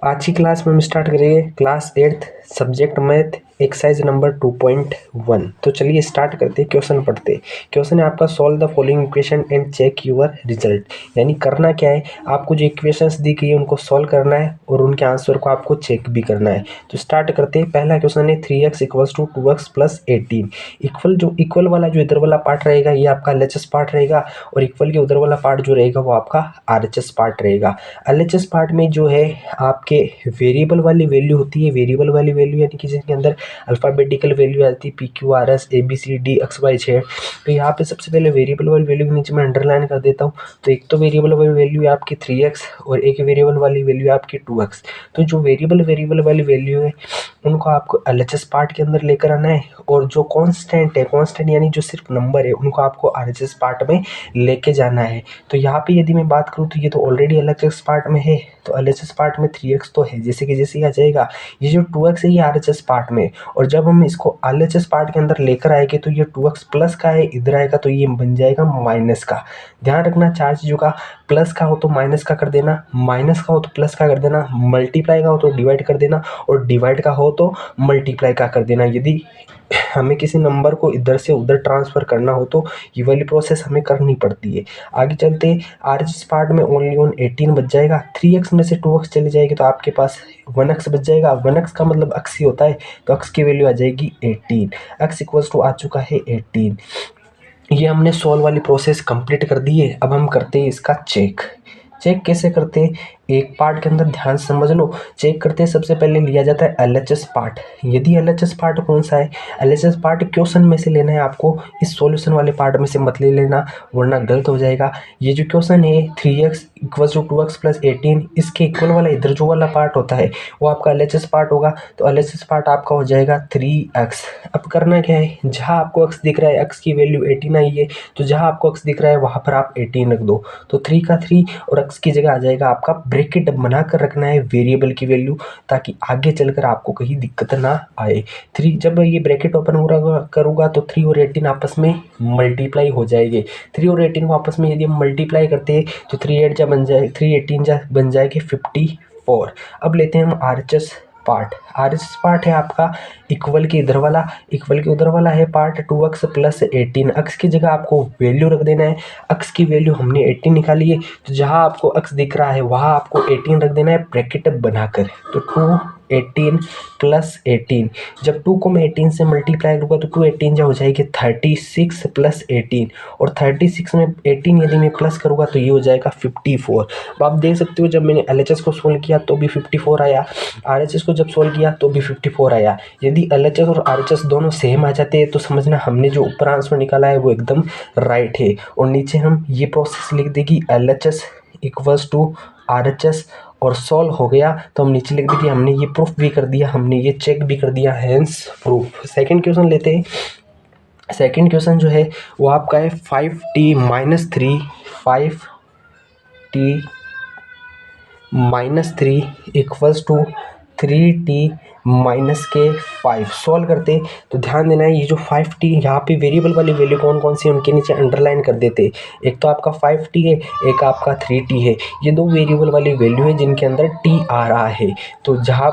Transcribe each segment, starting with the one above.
आज की क्लास में हम स्टार्ट करेंगे class 8th subject math exercise number 2.1। तो चलिए स्टार्ट करते हैं, क्वेश्चन पढ़ते हैं। क्वेश्चन है आपका solve the following equation and check your result. यानी करना क्या है, आपको जो इक्वेशंस दी गई है उनको सॉल्व करना है और उनके आंसर को आपको चेक भी करना है। तो स्टार्ट करते हैं। पहला क्वेश्चन है 3x equals to 2x plus 18। Equal वाला जो इधर वाला पार्ट रहेगा ये आपका LHS पार्ट रहेगा और इक्वल के उधर वाला पार्ट जो रहेगा वो आपका RHS पार्ट रहेगा। LHS पार्ट में जो है आपके वेरिएबल वाली वैल्यू होती है, वेरिएबल वाली वैल्यू यानी कि जिसके अंदर अल्फ़ाबेटिकल वैल्यू आती है PQRS ABCD XYZ। तो यहाँ पे सबसे पहले वेरिएबल वाली वैल्यू के नीचे मैं अंडरलाइन कर देता हूँ। तो एक तो वेरिएबल वाली वैल्यू है आपकी 3x और एक वेरिएबल वाली वैल्यू है आपकी 2x। तो जो वेरिएबल वाली वैल्यू है उनको आपको LHS पार्ट के अंदर लेकर आना है और जो कांस्टेंट है, कांस्टेंट यानी जो सिर्फ नंबर है, उनको आपको RHS पार्ट में लेके जाना है। तो यहाँ पे यदि मैं बात करूँ तो ये तो ऑलरेडी LHS पार्ट में है, तो LHS पार्ट में 3x तो है, जैसे कि जैसे ही आ जाएगा। ये जो 2x है ये RHS पार्ट में, और जब हम इसको LHS पार्ट के अंदर लेकर आएंगे तो ये 2x प्लस का है, इधर आएगा तो ये बन जाएगा माइनस का। ध्यान रखना चार चीज़ों का, प्लस का हो तो माइनस का कर देना, माइनस का हो तो प्लस का कर देना, मल्टीप्लाई का हो तो डिवाइड कर देना और डिवाइड का हो तो मल्टीप्लाई का कर देना। यदि हमें किसी नंबर को इधर से उधर ट्रांसफ़र करना हो तो ये वाली प्रोसेस हमें करनी पड़ती है। आगे चलते RHS पार्ट में ओनली 18 बच जाएगा। 3x में से 2x चले जाएगी तो आपके पास 1x बच जाएगा। 1x का मतलब x ही होता है, तो x की वैल्यू आ जाएगी 18। x इक्वल्स टू आ चुका है 18। ये हमने सॉल्व वाली प्रोसेस कंप्लीट कर दी है। अब हम करते हैं इसका चेक। चेक कैसे करते हैं, एक पार्ट के अंदर ध्यान से समझ लो। चेक करते हैं, सबसे पहले लिया जाता है LHS पार्ट। यदि LHS पार्ट कौन सा है, LHS पार्ट क्वेश्चन में से लेना है आपको, इस सॉल्यूशन वाले पार्ट में से मत ले लेना वरना गलत हो जाएगा। ये जो क्वेश्चन है 3x equals to 2x plus 18, इसके इक्वल वाला इधर जो वाला पार्ट होता है वो आपका LHS पार्ट होगा। तो LHS पार्ट आपका हो जाएगा 3x। अब करना क्या है, जहाँ आपको x दिख रहा है, x की वैल्यू 18 आई है, तो जहाँ आपको x दिख रहा है वहाँ पर आप 18 रख दो। तो 3 का 3 और x की जगह आ जाएगा आपका, ब्रैकेट बनाकर रखना है वेरिएबल की वैल्यू, ताकि आगे चलकर आपको कहीं दिक्कत ना आए। 3 जब ये ब्रैकेट ओपन करूँगा तो 3 और 18 आपस में मल्टीप्लाई हो जाएंगे। 3 और 18 को आपस में यदि हम मल्टीप्लाई करते हैं तो 3 8 जा बन जाए, 3 18 जा बन जाएगी 54। अब लेते हैं हम RHS पार्ट। RHS पार्ट है आपका इक्वल के इधर वाला, इक्वल के उधर वाला है पार्ट 2x प्लस 18। x की जगह आपको वैल्यू रख देना है। x की वैल्यू हमने 18 निकाली है, तो जहाँ आपको x दिख रहा है वहाँ आपको 18 रख देना है ब्रैकेट बनाकर। तो 2 18 प्लस 18, जब 2 को मैं 18 से मल्टीप्लाई करूँगा तो 2 18 जा हो जाएगी 36 प्लस 18, और 36 में 18 यदि मैं प्लस करूँगा तो ये हो जाएगा 54। अब आप देख सकते हो जब मैंने LHS को सोल्व किया तो भी 54 आया, RHS को जब सोल्व किया तो भी 54 आया। यदि LHS और RHS दोनों सेम आ जाते हैं तो समझना हमने जो ऊपर आंसर निकाला है वो एकदम राइट है। और नीचे हम ये प्रोसेस लिख देगी LHS इक्वल्स टू RHS और सॉल्व हो गया तो हम नीचे लिख देंगे हमने ये प्रूफ भी कर दिया, हमने ये चेक भी कर दिया, हैंस प्रूफ। सेकंड क्वेश्चन लेते हैं। सेकंड क्वेश्चन जो है वो आपका है 5t minus 3 5t minus 3 equals to 3t minus के 5। सॉल्व करते तो ध्यान देना है, ये जो 5t यहाँ पे वेरिएबल वाली वैल्यू कौन कौन सी है उनके नीचे अंडरलाइन कर देते। एक तो आपका 5t है, एक आपका 3t है। ये दो वेरिएबल वाली वैल्यू है जिनके अंदर t आ रहा है। तो जहाँ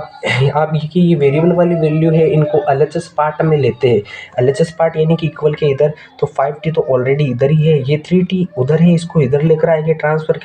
आप ये वेरिएबल वाली वैल्यू है इनको LHS पार्ट में लेते हैं। LHS पार्ट यानी कि इक्वल के इधर, तो 5t तो ऑलरेडी इधर ही है, ये 3t उधर है, इसको इधर लेकर आएंगे ट्रांसफर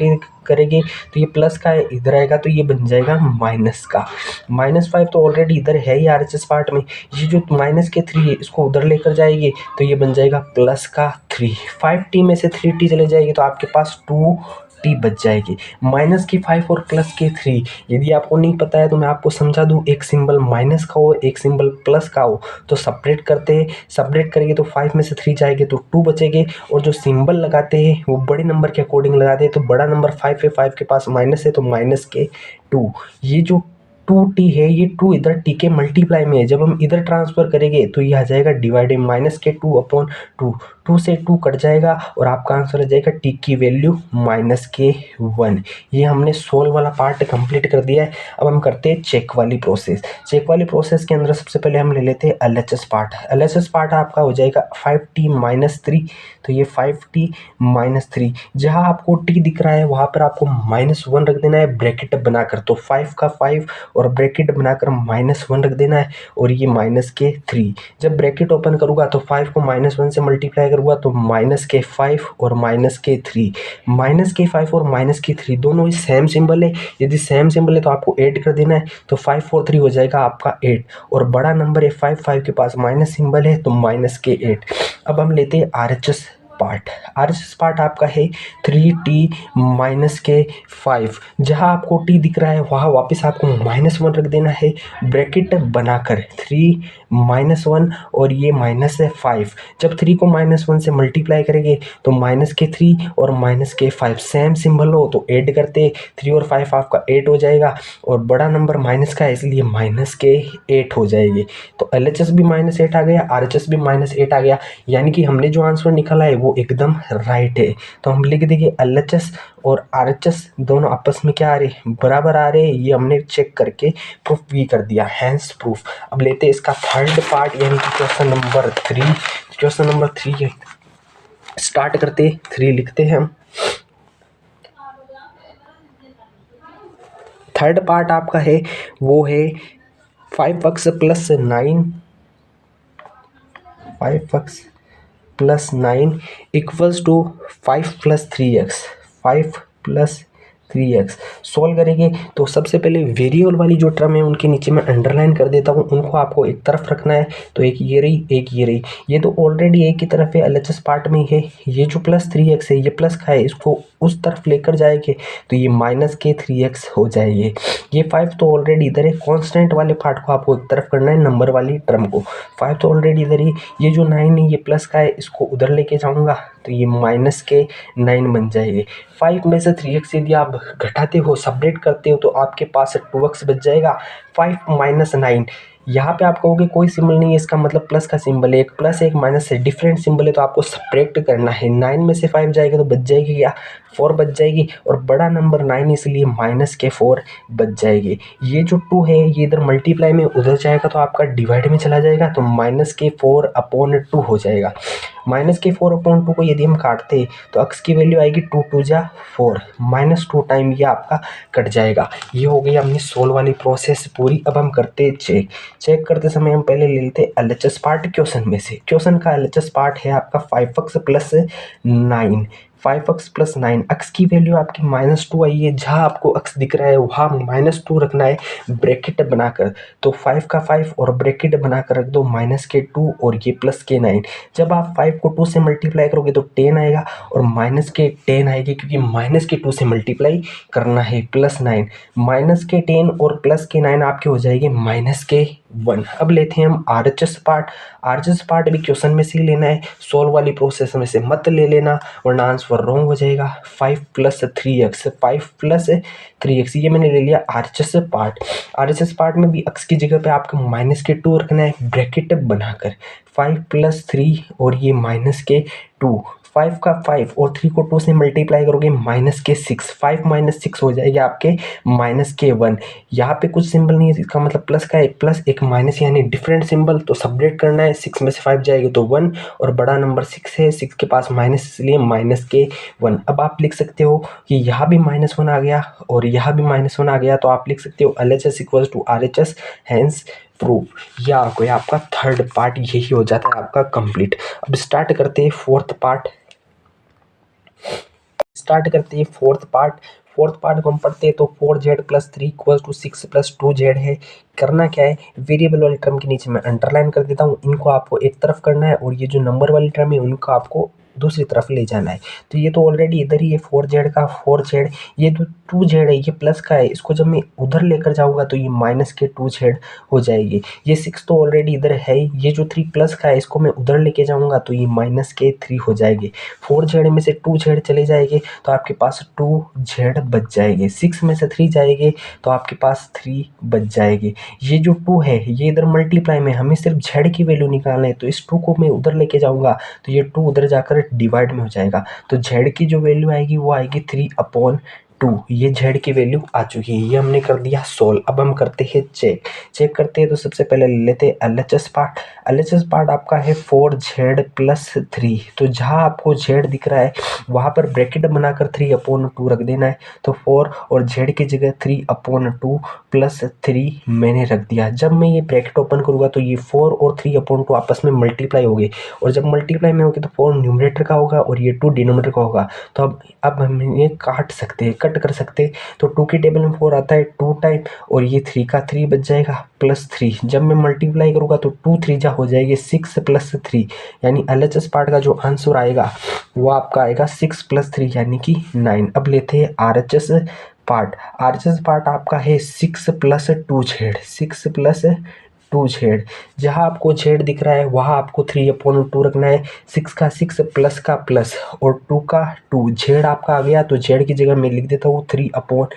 करेंगे तो ये प्लस का है, इधर आएगा तो ये बन जाएगा माइनस का। -5 तो ऑलरेडी इधर है ही RHS पार्ट में, ये जो माइनस के 3 है इसको उधर लेकर जाएंगे तो ये बन जाएगा प्लस का 3। 5t में से 3t चले जाएगी तो आपके पास 2t बच जाएगी। माइनस की 5 और प्लस के 3, यदि आपको नहीं पता है तो मैं आपको समझा दूं, एक सिंबल माइनस का हो एक सिंबल प्लस का हो तो सेपरेट करते हैं। सेपरेट करेंगे तो 5 में से 3 जाएंगे तो 2 बचेंगे, और जो सिंबल लगाते हैं वो बड़े नंबर के अकॉर्डिंग लगाते हैं। तो बड़ा नंबर 5 है, 5 के पास माइनस है तो माइनस के 2। ये जो 2t है, ये 2 इधर t के मल्टीप्लाई में है, जब हम इधर ट्रांसफर करेंगे तो ये आ जाएगा डिवाइडेड माइनस के 2/2, 2 से 2 कट जाएगा और आपका आंसर आ जाएगा t की वैल्यू माइनस के 1। ये हमने सोल्व वाला पार्ट कंप्लीट कर दिया है। अब हम करते हैं चेक वाली प्रोसेस। चेक वाली प्रोसेस के अंदर सबसे पहले हम ले लेते हैं एलएचएस पार्ट। एलएचएस पार्ट आपका हो जाएगा 5t-3, तो ये 5t-3, जहाँ आपको t दिख रहा है वहाँ पर आपको -1 रख देना है ब्रैकेट बनाकर, तो 5 का 5 और ब्रैकेट बनाकर -1 रख देना है और ये -3। जब ब्रैकेट ओपन करूँगा तो 5 को -1 से मल्टीप्लाई करूँगा तो -5 और -3, -5 और -3 दोनों ही सेम सिंबल है। यदि सेम सिंबल है तो आपको ऐड कर देना है, तो 5 और 3 हो जाएगा आपका 8, और बड़ा नंबर है 5 के पास माइनस सिंबल है तो -8। अब हम लेते हैं आरएचएस पार्ट। आरएचएस पार्ट आपका है 3t-5, जहाँ आपको t दिख रहा है वहाँ वापस आपको -1 रख देना है ब्रैकेट बनाकर, 3-1 और ये -5। जब 3 को -1 से मल्टीप्लाई करेंगे तो -3 और -5 सेम सिंबल हो तो ऐड करते, 3 और 5 आपका 8 हो जाएगा, और बड़ा नंबर माइनस का है इसलिए -8 हो जाएगी। तो एलएचएस भी -8 आ गया, आरएचएस भी -8 आ गया, यानी कि हमने जो आंसर निकाला है वो एकदम राइट है। तो हम लिख देंगे एलएचएस और आरएचएस दोनों आपस में क्या आ रहे, बराबर आ रहे हैं। ये हमने चेक करके प्रूफ भी कर दिया, हैंस प्रूफ। अब लेते हैं इसका थर्ड पार्ट, यानी कि question number 3। Question number 3 start करते, 3 लिखते हैं हम। थर्ड पार्ट आपका है वो है 5x + 9, 5x + 9 equals to 5 + 3x, 5 + 3x। Solve करेंगे तो सबसे पहले वेरिएबल वाली जो टर्म है उनके नीचे मैं अंडरलाइन कर देता हूँ, उनको आपको एक तरफ रखना है। तो एक ये रही, एक ये रही, ये तो ऑलरेडी एक ही तरफ है, एलएचएस पार्ट में है। ये जो +3x है ये प्लस का है, इसको उस तरफ लेकर जाएंगे तो ये -3x हो जाएगी। ये 5 तो ऑलरेडी इधर है, कांस्टेंट वाले पार्ट को आपको एक तरफ करना है, नंबर वाली टर्म को। 5 तो ऑलरेडी इधर ही, ये जो 9 है ये प्लस का है, इसको उधर लेके जाऊंगा तो ये -9 बन जाएगी। 5 में से 3x यदि आप घटाते हो, सबट्रैक्ट करते हो तो आपके पास 2x बच जाएगा। 5 - 9, यहाँ पे आप कहोगे कोई सिंबल नहीं है, इसका मतलब प्लस का सिंबल है, एक प्लस एक माइनस है, डिफरेंट सिंबल है, तो आपको सबट्रैक्ट करना है। 9 में से 5 जाएगा तो बच जाएगी क्या, 4 बच जाएगी, और बड़ा नंबर 9 इसलिए -4 बच जाएगी। ये जो 2 है ये इधर मल्टीप्लाई में उधर जाएगा तो आपका डिवाइड में चला जाएगा, तो -4/2 हो जाएगा। -4/2 को यदि हम काटते तो x की वैल्यू आएगी 2 × 2 = 4, -2 टाइम ये आपका कट जाएगा। ये हो गई हमने सोल्व वाली प्रोसेस पूरी। अब हम करते हैं चेक। चेक करते समय हम पहले ले लेते हैं एलएचएस पार्ट क्वेश्चन में से। क्वेश्चन का एलएचएस पार्ट है आपका 5x + 9, 5x + 9, x की वैल्यू आपकी -2 आई है, जहाँ आपको x दिख रहा है वहाँ -2 रखना है ब्रैकेट बनाकर, तो 5 का 5 और ब्रैकेट बनाकर रख दो -2 और ये +9। जब आप 5 को 2 से मल्टीप्लाई करोगे तो 10 आएगा और -10 आएगी, क्योंकि -2 से मल्टीप्लाई करना है, +9, -10 और +9 आपके हो जाएंगे -1। अब लेते हैं हम आरएचएस पार्ट। आरएचएस पार्ट भी क्वेश्चन में से ही लेना है, सोल्व वाली प्रोसेस में से मत ले लेना वरना आंसर रॉन्ग हो जाएगा। 5 + 3x, 5 + 3x, ये मैंने ले लिया आरएचएस पार्ट। आरएचएस पार्ट में भी x की जगह पे आपको -2 रखना है ब्रैकेट बनाकर, 5 + 3 और ये -2, 5 का 5 और 3 को 2 से मल्टीप्लाई करोगे -6, 5 - 6 हो जाएगा आपके -1। यहाँ पे कुछ सिंबल नहीं है, इसका मतलब प्लस का एक प्लस एक माइनस, यानी डिफरेंट सिंबल, तो सबट्रैक्ट करना है। 6 में से 5 जाएगा तो 1, और बड़ा नंबर 6 है, 6 के पास माइनस इसलिए -1। अब आप लिख सकते हो कि यहाँ भी -1 आ गया और यहाँ भी -1 आ गया, तो आप लिख सकते हो LHS = RHS, हैंस प्रूफ। या कोई आपका थर्ड पार्ट यही हो जाता है आपका कंप्लीट। अब स्टार्ट करते हैं फोर्थ पार्ट। फोर्थ पार्ट को हम पढ़ते हैं तो 4z + 3 = 6 + 2z है। करना क्या है, वेरिएबल वाली टर्म के नीचे मैं अंडरलाइन कर देता हूँ, इनको आपको एक तरफ करना है और ये जो नंबर वाली टर्म है उनको आपको दूसरी तरफ ले जाना है। तो ये तो ऑलरेडी इधर ही है 4z का 4z, ये तो 2z है, ये प्लस का है, इसको जब मैं उधर लेकर जाऊंगा तो ये माइनस के 2z हो जाएगी। ये 6 तो ऑलरेडी इधर है, ये जो 3 प्लस का है इसको मैं उधर लेके जाऊंगा तो ये माइनस के 3 हो जाएगी। 4z में से 2z चले जाएंगे तो आपके पास 2z बच जाएंगे। 6 में से 3 जाएंगे तो आपके पास 3 बच जाएगी। ये जो 2 है ये इधर मल्टीप्लाई में, हमें सिर्फ z की वैल्यू निकालना है, तो इस 2 को मैं उधर लेके जाऊंगा तो ये 2 उधर जाकर डिवाइड में हो जाएगा। तो z की जो वैल्यू आएगी वो आएगी 3/2। ये z की वैल्यू आ चुकी है, ये हमने कर दिया सोल्व। अब हम करते हैं चेक करते हैं। तो सबसे पहले ले लेते हैं LHS पार्ट। LHS पार्ट आपका है 4z + 3। तो जहाँ आपको z दिख रहा है वहाँ पर ब्रैकेट बनाकर 3/2 रख देना है। तो 4 और z की जगह 3/2 + 3 मैंने रख दिया। जब मैं ये ब्रैकेट ओपन करूँगा तो ये 4 और 3/2 आपस में मल्टीप्लाई हो गए, और जब मल्टीप्लाई में होगी तो 4 न्यूमरेटर का होगा और ये 2 डिनोमिनेटर का होगा। तो अब हम ये काट सकते हैं, कट कर सकते हैं। तो 2 की टेबल में 4 आता है 2 टाइम, और ये 3 का 3 बच जाएगा +3। जब मैं मल्टीप्लाई करूँगा तो 2 3 जा हो जाएगी 6 + 3, यानी LHS पार्ट का जो आंसर आएगा वो आपका आएगा 6 + 3 यानी कि 9। अब लेते हैं RHS पार्ट। RHS पार्ट आपका है 6 + 2z, 6 + 2z। जहाँ आपको z दिख रहा है वहाँ आपको 3/2 रखना है। 6 का 6 प्लस का प्लस और 2 का 2, z आपका आ गया तो z की जगह मैं लिख देता हूँ 3/2।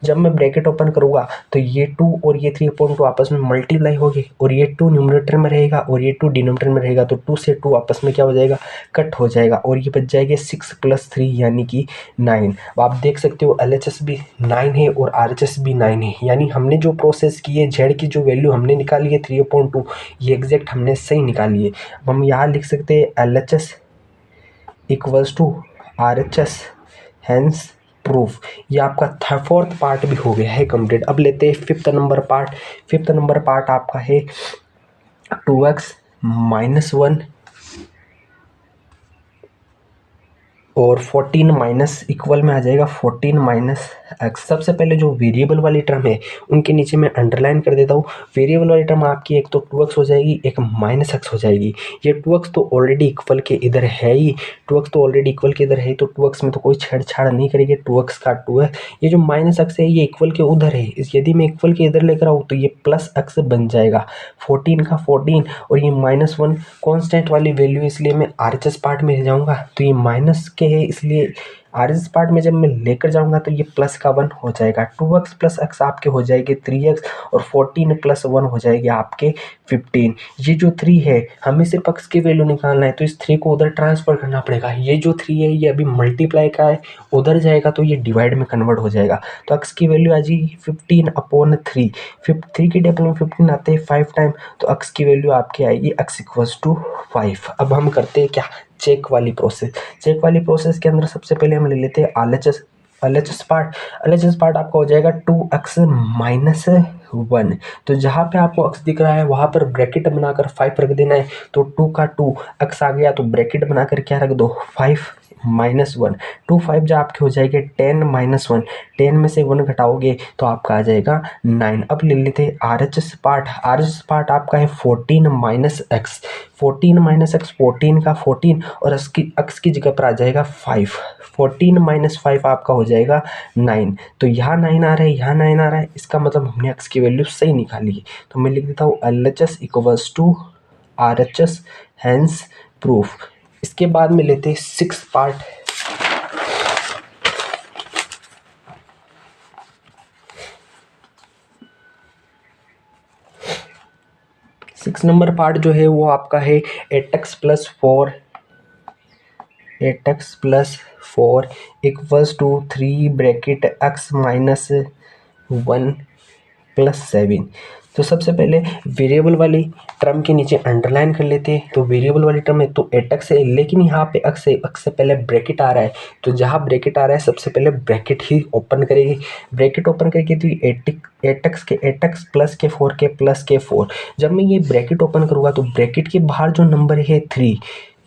जब मैं ब्रैकेट ओपन करूँगा तो ये 2 और ये 3/2 आपस में मल्टीप्लाई हो गए, और ये 2 न्यूमरेटर में रहेगा और ये 2 डिनोमिनेटर में रहेगा। तो 2 से 2 आपस में क्या हो जाएगा, कट हो जाएगा, और ये बच जाएगा 6 + 3 यानी कि 9। अब आप देख सकते हो LHS भी 9 है और RHS भी 9 है, यानी हमने जो प्रोसेस की है z की जो वैल्यू हमने निकाली है 3/2, ये एग्जैक्ट हमने सही निकाली है। अब हम यहाँ लिख सकते हैं LHS = RHS, हैंस प्रूफ। ये आपका 4th पार्ट भी हो गया है कंप्लीट। अब लेते हैं 5th number part. 5th number part आपका है 2x - 1 और 14 माइनस इक्वल में आ जाएगा 14 - x। सबसे पहले जो वेरिएबल वाली टर्म है उनके नीचे मैं अंडरलाइन कर देता हूँ। वेरिएबल वाली टर्म आपकी एक तो 2x हो जाएगी, एक -x हो जाएगी। ये 2x तो ऑलरेडी इक्वल के इधर है ही, 2x तो ऑलरेडी इक्वल के इधर है, तो 2x में तो कोई छेड़छाड़ नहीं करेंगे, 2x का 2 है। ये जो -x है ये इक्वल के उधर है, यदि मैं इक्वल के इधर लेकर आऊँ तो ये +x बन जाएगा। 14 का 14 और ये -1 कॉन्स्टेंट वाली वैल्यू, इसलिए मैं RHS पार्ट में जाऊँगा तो ये माइनस के है, इसलिए RHS पार्ट में जब मैं लेकर जाऊंगा तो ये प्लस का 1 हो जाएगा। 2x + x आपके हो जाएंगे 3x, और 14 + 1 हो जाएगी आपके 15। ये जो 3 है हमें सिर्फ x की वैल्यू निकालना है, तो इस 3 को उधर ट्रांसफर करना पड़ेगा। ये जो 3 है ये अभी मल्टीप्लाई का है, उधर जाएगा तो ये डिवाइड में कन्वर्ट हो जाएगा। तो x की वैल्यू आ जाएगी 15/3। 3 की टेबल में 15 आते हैं 5 टाइम, तो x की वैल्यू आपकी आएगी x = 5। अब हम करते हैं क्या, चेक वाली प्रोसेस। चेक वाली प्रोसेस के अंदर सबसे पहले हम ले लेते हैं LHS पार्ट। LHS पार्ट आपका हो जाएगा 2x - 1। तो जहाँ पे आपको x दिख रहा है वहाँ पर ब्रैकेट बनाकर 5 रख देना है। तो 2 का 2 x आ गया तो ब्रैकेट बनाकर क्या रख दो, 5 - 1। 2 5 जो आपके हो जाएंगे 10 - 1। 10 में से 1 घटाओगे तो आपका आ जाएगा 9। अब ले लेते हैं RHS पार्ट। RHS पार्ट आपका है 14 - x। 14 - x, 14 का 14 और x की जगह पर आ जाएगा 5। 14 - 5 आपका हो जाएगा 9। तो यहाँ 9 आ रहा है, यहाँ 9 आ रहा है, इसका मतलब हमने x की वैल्यू सही निकाली है। तो मैं लिख देता हूँ LHS = RHS, हैंस प्रूफ। इसके बाद में लेते हैं 6th पार्ट। 6 नंबर पार्ट जो है वो आपका है 8x + 4 = 3 ब्रैकेट x - 1 + 7। तो सबसे पहले वेरिएबल वाली टर्म के नीचे अंडरलाइन कर लेते हैं। तो वेरिएबल वाली टर्म है तो 8x है, लेकिन यहाँ पे x है, x से पहले ब्रैकेट आ रहा है, तो जहाँ ब्रैकेट आ रहा है सबसे पहले ब्रैकेट ही ओपन करेंगे। ब्रैकेट ओपन करके तो 8x प्लस के 4 के प्लस के 4। जब मैं ये ब्रैकेट ओपन करूँगा तो ब्रैकेट के बाहर जो नंबर है 3,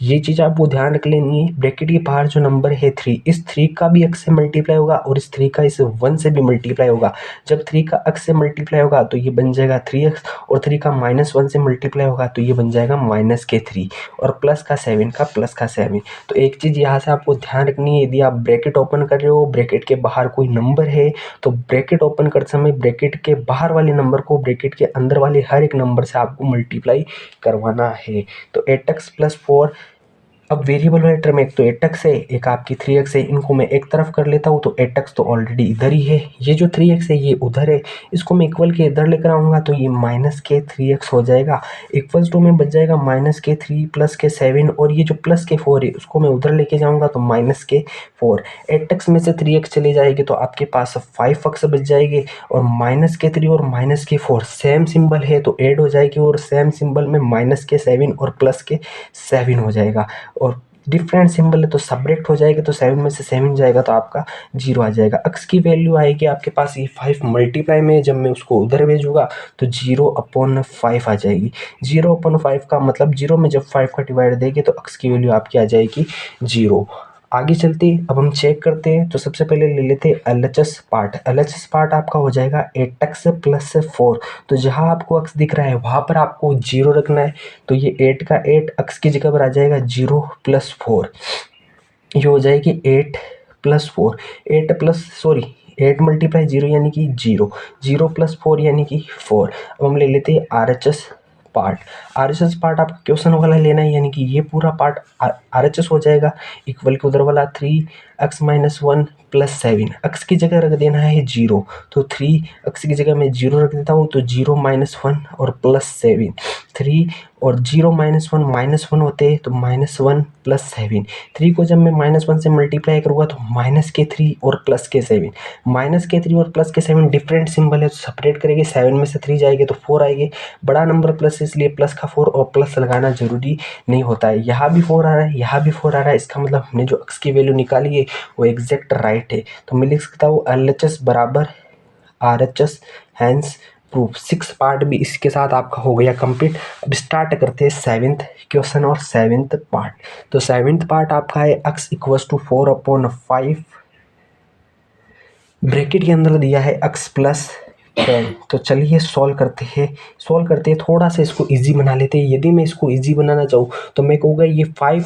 ये चीज़ आपको ध्यान रख लेनी है। ब्रैकेट के बाहर जो नंबर है 3, इस 3 का भी x से मल्टीप्लाई होगा और इस 3 का इस 1 से भी मल्टीप्लाई होगा। जब 3 का x से मल्टीप्लाई होगा तो ये बन जाएगा 3x, और 3 का -1 से मल्टीप्लाई होगा तो ये बन जाएगा -3, और प्लस का 7। तो एक चीज़ यहाँ से आपको ध्यान रखनी है, यदि आप ब्रैकेट ओपन कर रहे हो, ब्रैकेट के बाहर कोई नंबर है, तो ब्रैकेट ओपन करते समय ब्रैकेट के बाहर वाले नंबर को ब्रैकेट के अंदर वाले हर एक नंबर से आपको मल्टीप्लाई करवाना है। तो 8x + 4, अब वेरिएबल वाले टर्म एक तो 8x है, एक आपकी 3x है, इनको मैं एक तरफ कर लेता हूँ तो 8x तो ऑलरेडी इधर ही है, ये जो 3x है ये उधर है, इसको मैं इक्वल के इधर लेकर आऊँगा तो ये -3x हो जाएगा। इक्वल्स टू में बच जाएगा -3 + 7, और ये जो +4 है उसको मैं उधर लेके जाऊँगा तो -4। 8x में से 3x चले जाएगी तो आपके पास 5x बच जाएगी, और -3 और -4 सेम सिंबल है तो ऐड हो जाएगी, और सेम सिंबल में -7 और +7 हो जाएगा, और डिफरेंट सिंबल है तो सब्ट्रैक्ट हो जाएगा, तो 7 में से 7 जाएगा तो आपका 0 आ जाएगा। x की वैल्यू आएगी आपके पास ये 5 मल्टीप्लाई में, जब मैं उसको उधर भेजूंगा तो 0/5 आ जाएगी। 0/5 का मतलब 0 में जब 5 का डिवाइड देंगे तो x की वैल्यू आपकी आ जाएगी 0। आगे चलते अब हम चेक करते हैं, तो सबसे पहले ले लेते हैं LHS पार्ट। LHS पार्ट आपका हो जाएगा 8x + 4, तो जहाँ आपको x दिख रहा है वहाँ पर आपको 0 रखना है, तो ये 8 का 8 x की जगह पर आ जाएगा 0 + 4, ये हो जाएगी 8 + 4, 8 मल्टीप्लाई 0 यानी कि 0, 0 + 4 यानी कि 4। अब हम ले लेते हैं RHS पार्ट। RHS पार्ट आपका क्वेश्चन वाला लेना है, यानी कि ये पूरा पार्ट RHS हो जाएगा, इक्वल के उधर वाला 3x - 1 + 7, x की जगह रख देना है 0, तो 3x की जगह मैं 0 रख देता हूँ, तो 0 - 1 और +7, 3 और 0 - 1 होते हैं तो -1 + 7, 3 को जब मैं -1 से मल्टीप्लाई करूँगा तो -3 और +7, -3 और +7 डिफरेंट सिंबल है तो सेपरेट करेंगे, 7 में से 3 जाएंगे तो 4 आएंगे, बड़ा नंबर प्लस इसलिए प्लस का 4 और प्लस लगाना जरूरी नहीं होता है। यहाँ भी 4 आ रहा है, यहाँ भी 4 आ रहा है, इसका मतलब हमने जो x की वैल्यू निकाली है वो एग्जैक्ट राइट है, तो मैं लिख सकता हूँ LHS = RHS, hence proof. 6 part भी इसके साथ आपका हो गया कंप्लीट। अब स्टार्ट करते हैं 7th क्वेश्चन और 7th पार्ट। तो 7th पार्ट आपका है x = 4/5, ब्रैकेट के अंदर दिया है x + 10। तो चलिए सॉल्व करते हैं, थोड़ा सा इसको इजी बना लेते हैं। यदि मैं इसको इजी बनाना चाहूँ तो मैं कहूँगा ये 5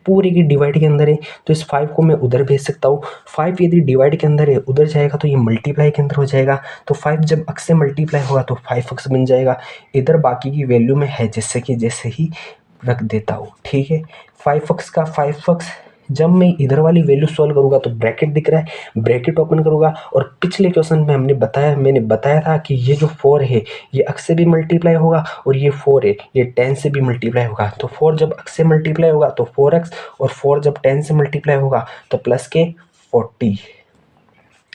पूरे की डिवाइड के अंदर है, तो इस 5 को मैं उधर भेज सकता हूँ। 5 यदि डिवाइड के अंदर है, उधर जाएगा तो ये मल्टीप्लाई के अंदर हो जाएगा, तो 5 जब x से मल्टीप्लाई होगा तो 5x बन जाएगा। इधर बाकी की वैल्यू में है जैसे ही रख देता हूँ, ठीक है। 5x का 5x, जब मैं इधर वाली वैल्यू सॉल्व करूंगा तो ब्रैकेट दिख रहा है, ब्रैकेट ओपन करूंगा, और पिछले क्वेश्चन में मैंने बताया था कि ये जो 4 है ये x से भी मल्टीप्लाई होगा, और ये 4 है ये 10 से भी मल्टीप्लाई होगा। तो 4 जब x से मल्टीप्लाई होगा तो 4x, और 4 जब 10 से मल्टीप्लाई होगा तो +40।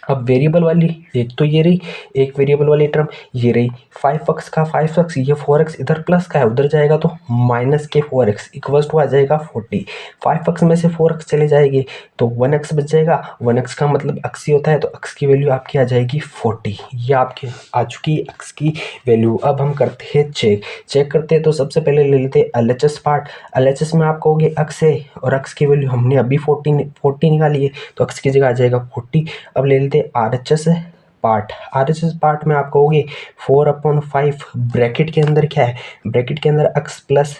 अब वेरिएबल वाली एक तो ये रही, एक वेरिएबल वाली टर्म ये रही, 5x का 5x, ये 4x इधर प्लस का है उधर जाएगा तो -4x इक्वल्स टू आ जाएगा 40। 5x में से 4x चले जाएगी तो 1x बच जाएगा, 1x का मतलब x ही होता है, तो x की वैल्यू आपकी आ जाएगी 40। ये आपकी आ चुकी x की वैल्यू। अब हम करते हैं चेक करते हैं, तो सबसे पहले ले लेते हैं LHS पार्ट। LHS में आप कहोगे x है और x की वैल्यू हमने अभी 40 निकाली है, तो x की जगह आ जाएगा 40। अब ले लेते RHS पार्ट। RHS पार्ट में आप कहोगे 4/5, ब्रैकेट के अंदर क्या है, ब्रैकेट के अंदर x +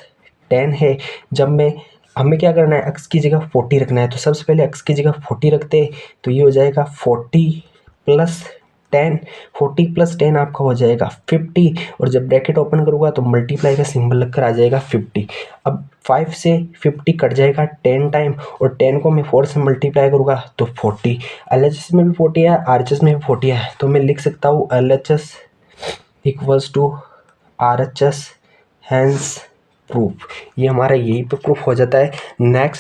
10 है। जब मैं हमें क्या करना है, x की जगह 40 रखना है, तो सबसे पहले x की जगह 40 रखते हैं, तो ये हो जाएगा 40 + 10, 40 + 10 आपका हो जाएगा 50, और जब ब्रैकेट ओपन करूँगा तो मल्टीप्लाई का सिंबल लगकर आ जाएगा 50। अब 5 से 50 कट जाएगा 10 टाइम, और 10 को मैं 4 से मल्टीप्लाई करूँगा तो 40। LHS में भी 40 है, RHS में भी 40 है, तो मैं लिख सकता हूँ LHS = RHS, हैंस प्रूफ। ये हमारा यही पे प्रूफ हो जाता है। नेक्स्ट